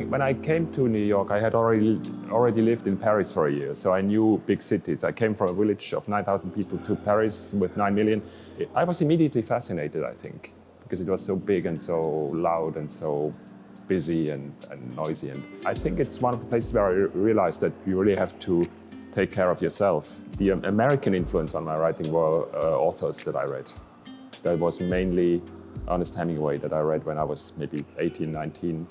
when I came to New York, I had already lived in Paris for a year, so I knew big cities. I came from a village of 9,000 people to Paris with 9 million. I was immediately fascinated, I think, because it was so big and so loud and so busy and noisy. And I think it's one of the places where I realized that you really have to take care of yourself. The American influence on my writing were authors that I read. That was mainly Ernest Hemingway that I read when I was maybe 18, 19.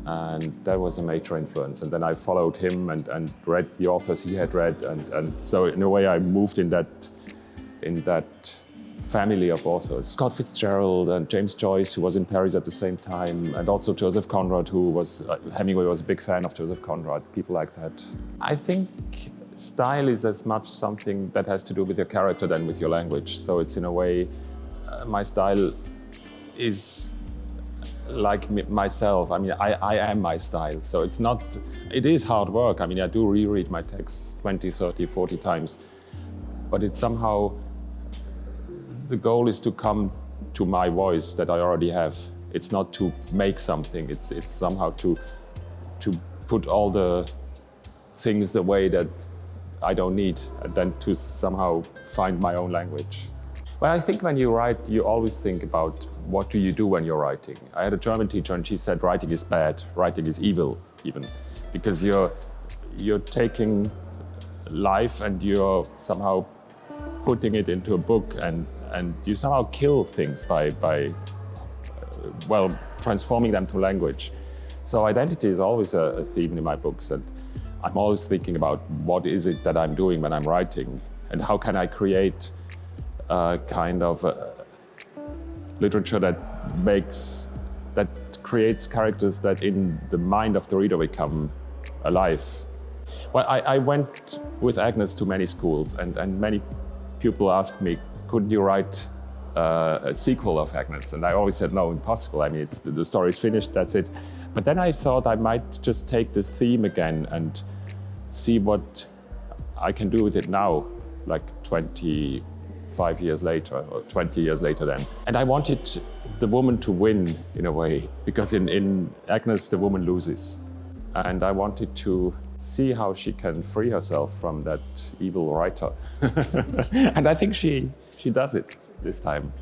And that was a major influence. And then I followed him and read the authors he had read. And so in a way I moved in that family of authors. Scott Fitzgerald and James Joyce, who was in Paris at the same time, and also Joseph Conrad, who was, Hemingway was a big fan of Joseph Conrad, people like that. I think style is as much something that has to do with your character than with your language. So it's in a way, my style is like myself. I mean, I am my style. So it is hard work. I mean, I do reread my texts 20, 30, 40 times, but it's somehow, the goal is to come to my voice that I already have. It's not to make something, it's somehow to put all the things away that I don't need, and then to somehow find my own language. Well, I think when you write, you always think about what do you do when you're writing. I had a German teacher and she said writing is bad, writing is evil even, because you're taking life and you're somehow putting it into a book and you somehow kill things by transforming them to language. So identity is always a theme in my books, and I'm always thinking about what is it that I'm doing when I'm writing, and how can I create a kind of literature that creates characters that in the mind of the reader become alive. Well, I went with Agnes to many schools, and many people asked me, couldn't you write a sequel of Agnes? And I always said, no, impossible. I mean, the story's finished, that's it. But then I thought I might just take the theme again and see what I can do with it now, like 25 years later, or 20 years later then. And I wanted the woman to win, in a way, because in Agnes, the woman loses. And I wanted to see how she can free herself from that evil writer. And I think she does it this time.